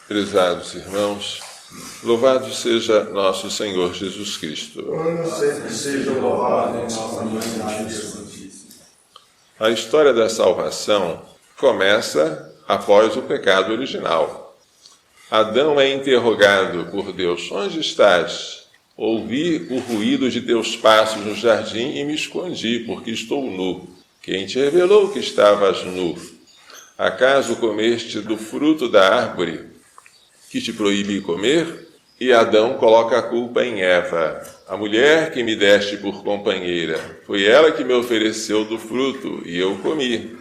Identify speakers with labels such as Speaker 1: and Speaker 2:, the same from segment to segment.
Speaker 1: Prezados irmãos, louvado seja nosso Senhor Jesus Cristo.
Speaker 2: Sempre seja louvado em nossa Maria Santíssima.
Speaker 1: A história da salvação começa após o pecado original. Adão é interrogado por Deus: onde estás? Ouvi o ruído de teus passos no jardim e me escondi, porque estou nu. Quem te revelou que estavas nu? Acaso comeste do fruto da árvore que te proíbe comer? E Adão coloca a culpa em Eva. A mulher que me deste por companheira, foi ela que me ofereceu do fruto e eu comi.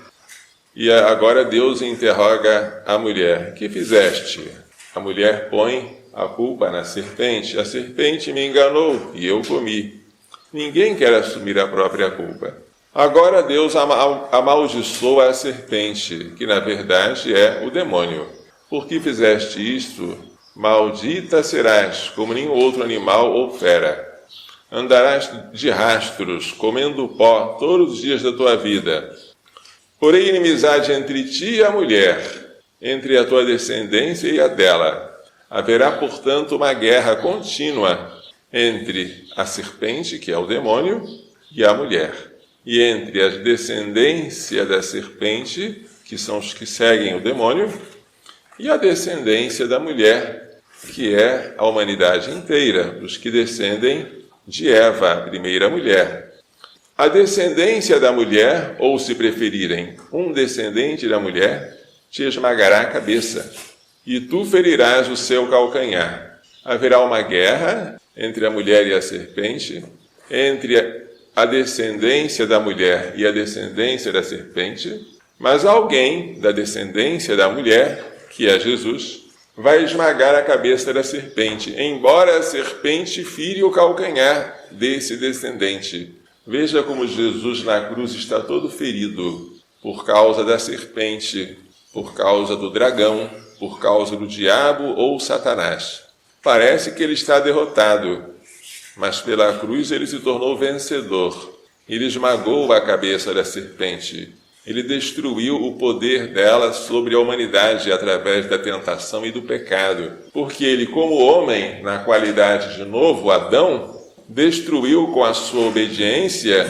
Speaker 1: E agora Deus interroga a mulher: que fizeste? A mulher põe a culpa na serpente. A serpente me enganou e eu comi. Ninguém quer assumir a própria culpa. Agora Deus amaldiçoa a serpente, que na verdade é o demônio. Por que fizeste isto? Maldita serás, como nenhum outro animal ou fera. Andarás de rastros, comendo pó, todos os dias da tua vida. Porém, inimizade entre ti e a mulher, entre a tua descendência e a dela. Haverá, portanto, uma guerra contínua entre a serpente, que é o demônio, e a mulher. E entre a descendência da serpente, que são os que seguem o demônio, e a descendência da mulher, que é a humanidade inteira, os que descendem de Eva, a primeira mulher. A descendência da mulher, ou se preferirem, um descendente da mulher, te esmagará a cabeça, e tu ferirás o seu calcanhar. Haverá uma guerra entre a mulher e a serpente, entre a descendência da mulher e a descendência da serpente, mas alguém da descendência da mulher, que é Jesus, vai esmagar a cabeça da serpente, embora a serpente fire o calcanhar desse descendente. Veja como Jesus na cruz está todo ferido por causa da serpente, por causa do dragão, por causa do diabo ou Satanás. Parece que ele está derrotado, mas pela cruz ele se tornou vencedor. Ele esmagou a cabeça da serpente. Ele destruiu o poder dela sobre a humanidade através da tentação e do pecado. Porque ele, como homem, na qualidade de novo Adão, destruiu com a sua obediência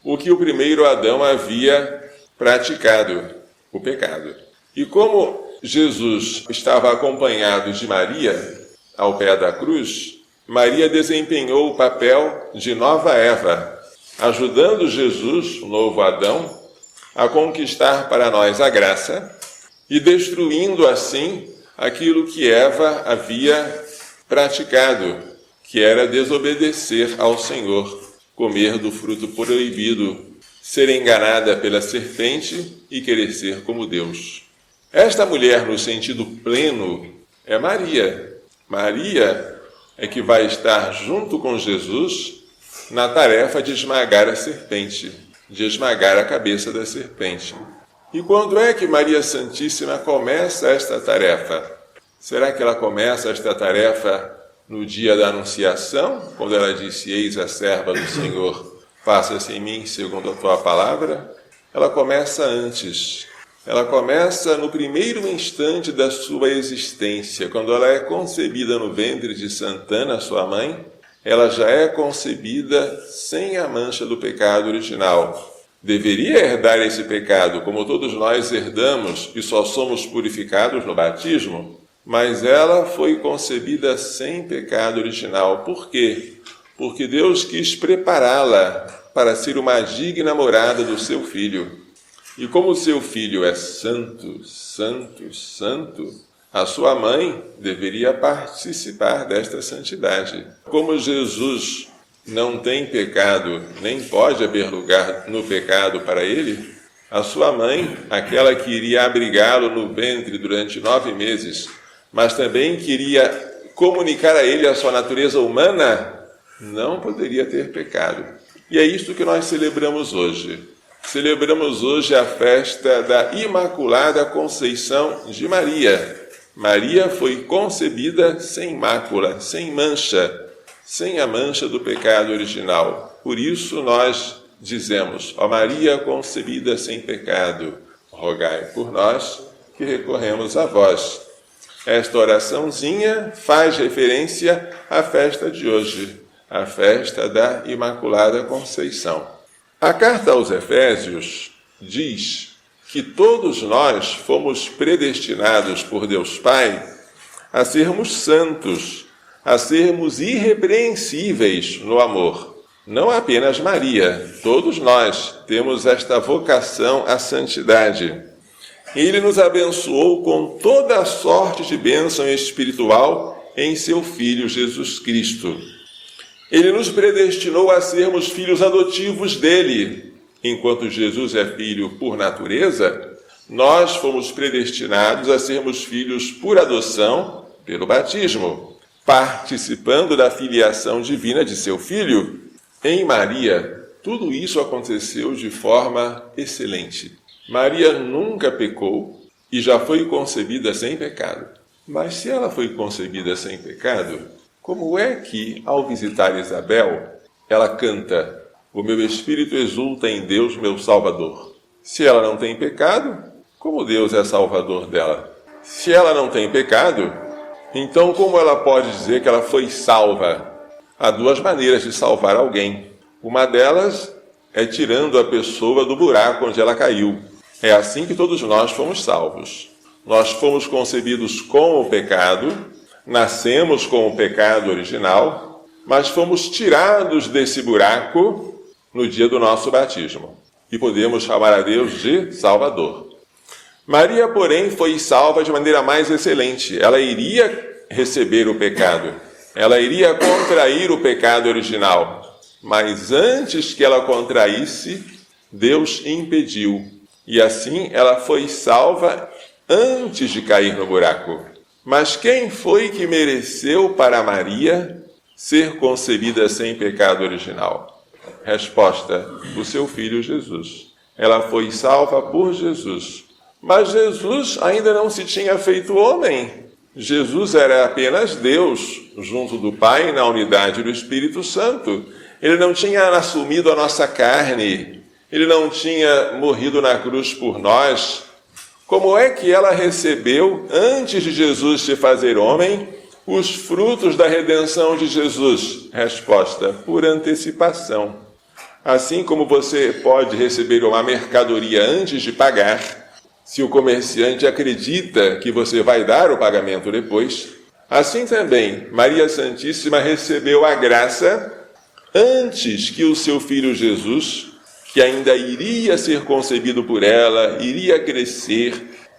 Speaker 1: o que o primeiro Adão havia praticado, o pecado. E como Jesus estava acompanhado de Maria ao pé da cruz, Maria desempenhou o papel de nova Eva, ajudando Jesus, o novo Adão, a conquistar para nós a graça e destruindo assim aquilo que Eva havia praticado, que era desobedecer ao Senhor, comer do fruto proibido, ser enganada pela serpente e querer ser como Deus. Esta mulher, no sentido pleno, é Maria. Maria é que vai estar junto com Jesus na tarefa de esmagar a serpente, de esmagar a cabeça da serpente. E quando é que Maria Santíssima começa esta tarefa? Será que ela começa esta tarefa no dia da Anunciação, quando ela disse: eis a serva do Senhor, faça-se em mim segundo a tua palavra? Ela começa antes. Ela começa no primeiro instante da sua existência, quando ela é concebida no ventre de Santana, sua mãe. Ela já é concebida sem a mancha do pecado original. Deveria herdar esse pecado, como todos nós herdamos e só somos purificados no batismo, mas ela foi concebida sem pecado original. Por quê? Porque Deus quis prepará-la para ser uma digna morada do seu Filho. E como o seu Filho é santo, santo, santo, a sua mãe deveria participar desta santidade. Como Jesus não tem pecado, nem pode haver lugar no pecado para ele, a sua mãe, aquela que iria abrigá-lo no ventre durante 9 meses, mas também queria comunicar a ele a sua natureza humana, não poderia ter pecado. E é isto que nós celebramos hoje. Celebramos hoje a festa da Imaculada Conceição de Maria. Maria foi concebida sem mácula, sem mancha, sem a mancha do pecado original. Por isso nós dizemos: ó Maria concebida sem pecado, rogai por nós que recorremos a vós. Esta oraçãozinha faz referência à festa de hoje, a festa da Imaculada Conceição. A carta aos Efésios diz que todos nós fomos predestinados por Deus Pai a sermos santos, a sermos irrepreensíveis no amor. Não apenas Maria, todos nós temos esta vocação à santidade. Ele nos abençoou com toda a sorte de bênção espiritual em seu Filho Jesus Cristo. Ele nos predestinou a sermos filhos adotivos dele. Enquanto Jesus é filho por natureza, nós fomos predestinados a sermos filhos por adoção pelo batismo, participando da filiação divina de seu Filho. Em Maria, tudo isso aconteceu de forma excelente. Maria nunca pecou e já foi concebida sem pecado. Mas se ela foi concebida sem pecado, como é que, ao visitar Isabel, ela canta: "O meu espírito exulta em Deus, meu Salvador"? Se ela não tem pecado, como Deus é Salvador dela? Se ela não tem pecado, então como ela pode dizer que ela foi salva? Há duas maneiras de salvar alguém. Uma delas é tirando a pessoa do buraco onde ela caiu. É assim que todos nós fomos salvos. Nós fomos concebidos com o pecado, nascemos com o pecado original, mas fomos tirados desse buraco no dia do nosso batismo. E podemos chamar a Deus de Salvador. Maria, porém, foi salva de maneira mais excelente. Ela iria receber o pecado. Ela iria contrair o pecado original. Mas antes que ela contraísse, Deus impediu. E assim ela foi salva antes de cair no buraco. Mas quem foi que mereceu para Maria ser concebida sem pecado original? Resposta: o seu Filho Jesus. Ela foi salva por Jesus. Mas Jesus ainda não se tinha feito homem. Jesus era apenas Deus, junto do Pai, na unidade do Espírito Santo. Ele não tinha assumido a nossa carne. Ele não tinha morrido na cruz por nós. Como é que ela recebeu, antes de Jesus se fazer homem, os frutos da redenção de Jesus? Resposta: por antecipação. Assim como você pode receber uma mercadoria antes de pagar, se o comerciante acredita que você vai dar o pagamento depois, assim também Maria Santíssima recebeu a graça antes que o seu Filho Jesus, que ainda iria ser concebido por ela, iria crescer,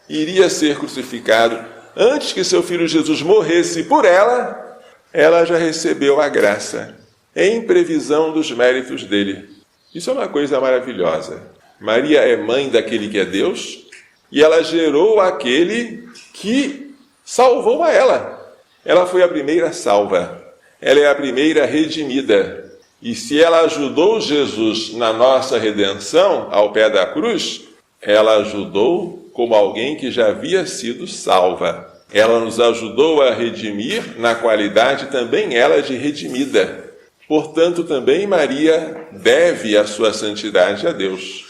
Speaker 1: iria ser crucificado, antes que seu Filho Jesus morresse por ela, ela já recebeu a graça, em previsão dos méritos dele. Isso é uma coisa maravilhosa. Maria é mãe daquele que é Deus, e ela gerou aquele que salvou a ela. Ela foi a primeira salva. Ela é a primeira redimida. E se ela ajudou Jesus na nossa redenção, ao pé da cruz, ela ajudou como alguém que já havia sido salva. Ela nos ajudou a redimir na qualidade também ela de redimida. Portanto, também Maria deve a sua santidade a Deus.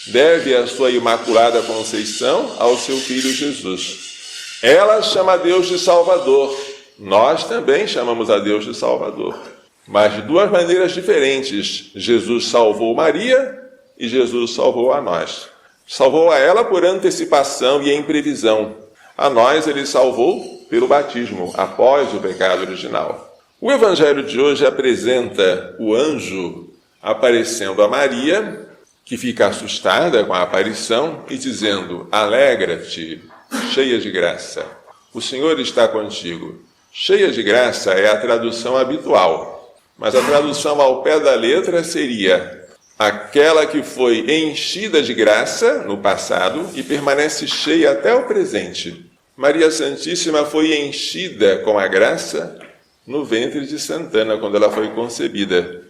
Speaker 1: Deve a sua Imaculada Conceição ao seu Filho Jesus. Ela chama a Deus de Salvador. Nós também chamamos a Deus de Salvador. Mas de duas maneiras diferentes. Jesus salvou Maria e Jesus salvou a nós. Salvou a ela por antecipação e em previsão. A nós ele salvou pelo batismo, após o pecado original. O Evangelho de hoje apresenta o anjo aparecendo a Maria, que fica assustada com a aparição e dizendo: "Alegra-te, cheia de graça, o Senhor está contigo." Cheia de graça é a tradução habitual, mas a tradução ao pé da letra seria aquela que foi enchida de graça no passado e permanece cheia até o presente. Maria Santíssima foi enchida com a graça no ventre de Santana, quando ela foi concebida,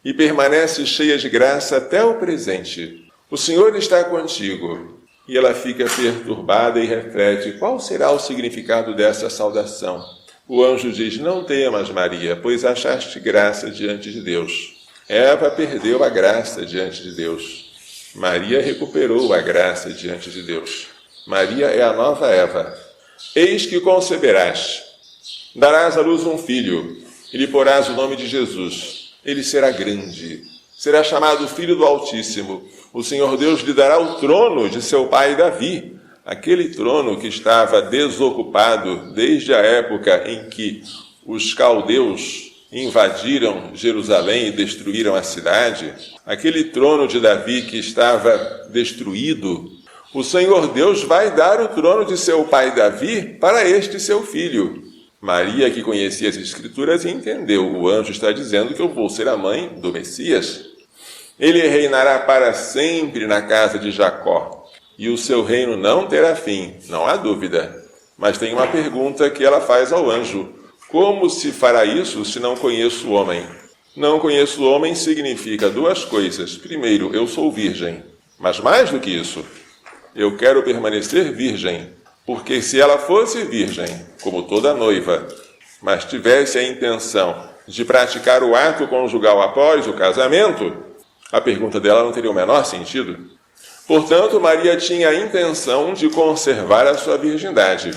Speaker 1: e permanece cheia de graça até o presente. O Senhor está contigo. E ela fica perturbada e reflete: qual será o significado dessa saudação? O anjo diz: "Não temas, Maria, pois achaste graça diante de Deus." Eva perdeu a graça diante de Deus. Maria recuperou a graça diante de Deus. Maria é a nova Eva. Eis que conceberás, darás à luz um filho, e lhe porás o nome de Jesus. Ele será grande, será chamado Filho do Altíssimo. O Senhor Deus lhe dará o trono de seu pai Davi, aquele trono que estava desocupado desde a época em que os caldeus invadiram Jerusalém e destruíram a cidade, aquele trono de Davi que estava destruído. O Senhor Deus vai dar o trono de seu pai Davi para este seu filho. Maria, que conhecia as Escrituras, entendeu. O anjo está dizendo que eu vou ser a mãe do Messias. Ele reinará para sempre na casa de Jacó, e o seu reino não terá fim, não há dúvida. Mas tem uma pergunta que ela faz ao anjo. Como se fará isso se não conheço o homem? Não conheço o homem significa duas coisas. Primeiro, eu sou virgem. Mas mais do que isso, eu quero permanecer virgem. Porque se ela fosse virgem, como toda noiva, mas tivesse a intenção de praticar o ato conjugal após o casamento, a pergunta dela não teria o menor sentido. Portanto, Maria tinha a intenção de conservar a sua virgindade.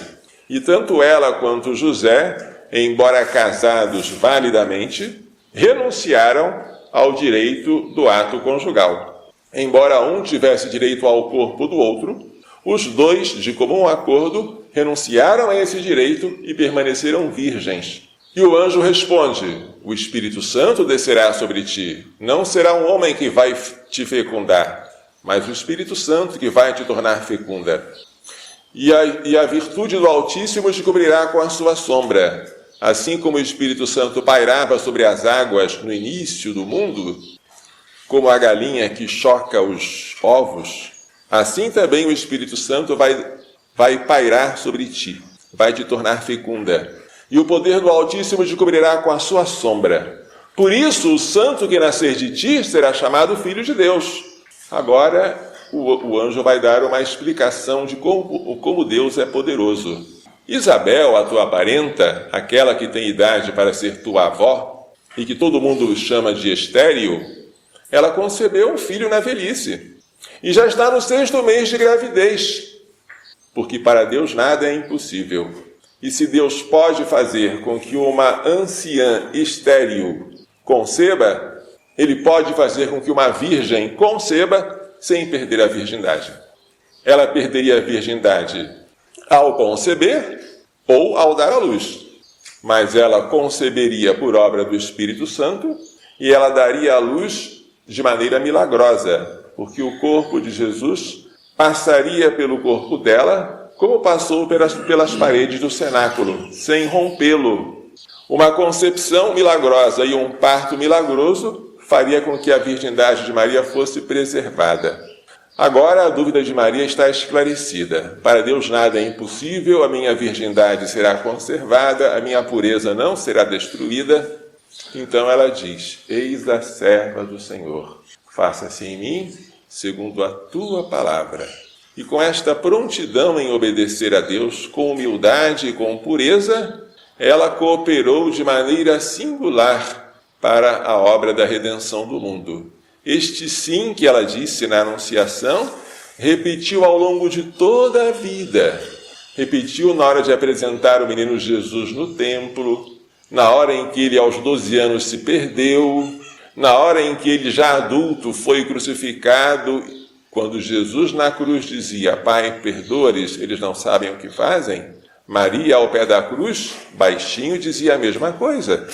Speaker 1: E tanto ela quanto José, embora casados validamente, renunciaram ao direito do ato conjugal. Embora um tivesse direito ao corpo do outro, os dois, de comum acordo, renunciaram a esse direito e permaneceram virgens. E o anjo responde: o Espírito Santo descerá sobre ti. Não será um homem que vai te fecundar, mas o Espírito Santo que vai te tornar fecunda. E a virtude do Altíssimo te cobrirá com a sua sombra. Assim como o Espírito Santo pairava sobre as águas no início do mundo, como a galinha que choca os ovos, assim também o Espírito Santo vai pairar sobre ti, vai te tornar fecunda. E o poder do Altíssimo te cobrirá com a sua sombra. Por isso, o santo que nascer de ti será chamado Filho de Deus. Agora, o anjo vai dar uma explicação de como Deus é poderoso. Isabel, a tua parenta, aquela que tem idade para ser tua avó, e que todo mundo chama de estéril, ela concebeu um filho na velhice. E já está no 6º mês de gravidez, porque para Deus nada é impossível. E se Deus pode fazer com que uma anciã estéril conceba, Ele pode fazer com que uma virgem conceba sem perder a virgindade. Ela perderia a virgindade ao conceber ou ao dar à luz, mas ela conceberia por obra do Espírito Santo e ela daria à luz de maneira milagrosa, porque o corpo de Jesus passaria pelo corpo dela como passou pelas paredes do cenáculo, sem rompê-lo. Uma concepção milagrosa e um parto milagroso faria com que a virgindade de Maria fosse preservada. Agora a dúvida de Maria está esclarecida. Para Deus nada é impossível, a minha virgindade será conservada, a minha pureza não será destruída. Então ela diz: eis a serva do Senhor, faça-se em mim segundo a tua palavra. E com esta prontidão em obedecer a Deus, com humildade e com pureza, ela cooperou de maneira singular para a obra da redenção do mundo. Este sim que ela disse na Anunciação, repetiu ao longo de toda a vida. Repetiu na hora de apresentar o menino Jesus no templo, na hora em que ele aos 12 anos se perdeu, na hora em que ele já adulto foi crucificado, quando Jesus na cruz dizia: Pai, perdoa-lhes, eles não sabem o que fazem. Maria, ao pé da cruz, baixinho, dizia a mesma coisa,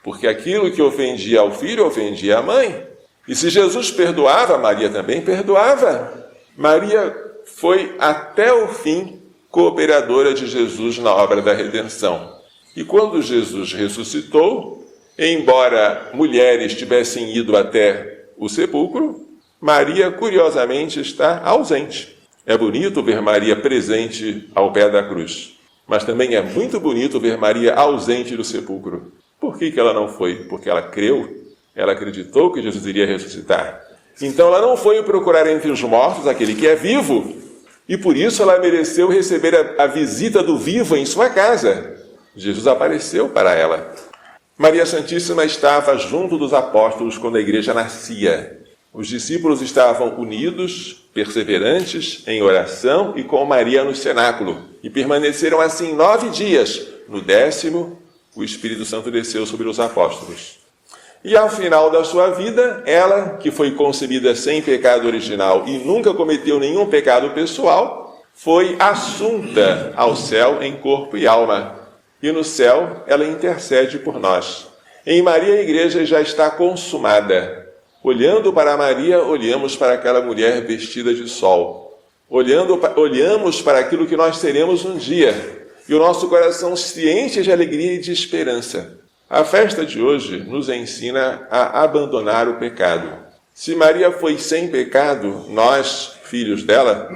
Speaker 1: porque aquilo que ofendia ao filho, ofendia a mãe. E se Jesus perdoava, Maria também perdoava. Maria foi até o fim cooperadora de Jesus na obra da redenção. E quando Jesus ressuscitou, embora mulheres tivessem ido até o sepulcro, Maria, curiosamente, está ausente. É bonito ver Maria presente ao pé da cruz, mas também é muito bonito ver Maria ausente do sepulcro. Por que ela não foi? Porque ela creu. Ela acreditou que Jesus iria ressuscitar. Então ela não foi procurar entre os mortos aquele que é vivo, e por isso ela mereceu receber a visita do vivo em sua casa. Jesus apareceu para ela. Maria Santíssima estava junto dos apóstolos quando a igreja nascia. Os discípulos estavam unidos, perseverantes, em oração e com Maria no cenáculo. E permaneceram assim 9 dias. No 10º, o Espírito Santo desceu sobre os apóstolos. E ao final da sua vida, ela, que foi concebida sem pecado original e nunca cometeu nenhum pecado pessoal, foi assunta ao céu em corpo e alma. E no céu, ela intercede por nós. Em Maria, a igreja já está consumada. Olhando para Maria, olhamos para aquela mulher vestida de sol. Olhamos para aquilo que nós seremos um dia. E o nosso coração se enche de alegria e de esperança. A festa de hoje nos ensina a abandonar o pecado. Se Maria foi sem pecado, nós, filhos dela,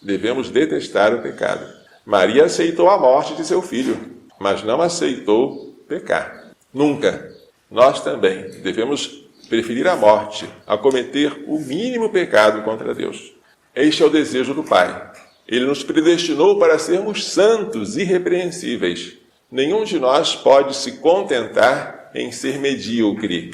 Speaker 1: devemos detestar o pecado. Maria aceitou a morte de seu filho, mas não aceitou pecar. Nunca. Nós também devemos preferir a morte a cometer o mínimo pecado contra Deus. Este é o desejo do Pai. Ele nos predestinou para sermos santos, irrepreensíveis. Nenhum de nós pode se contentar em ser medíocre,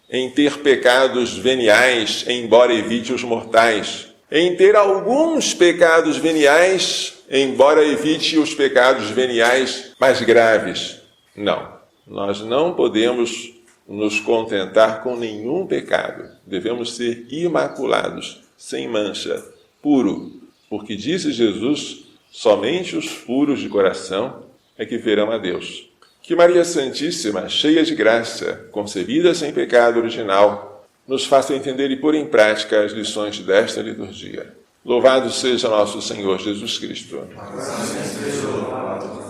Speaker 1: em ter pecados veniais, embora evite os mortais, em ter alguns pecados veniais, embora evite os pecados veniais mais graves. Não, nós não podemos nos contentar com nenhum pecado. Devemos ser imaculados, sem mancha, puro, porque disse Jesus, somente os puros de coração é que verão a Deus. Que Maria Santíssima, cheia de graça, concebida sem pecado original, nos faça entender e pôr em prática as lições desta liturgia. Louvado seja nosso Senhor Jesus Cristo.
Speaker 2: Assim seja louvado.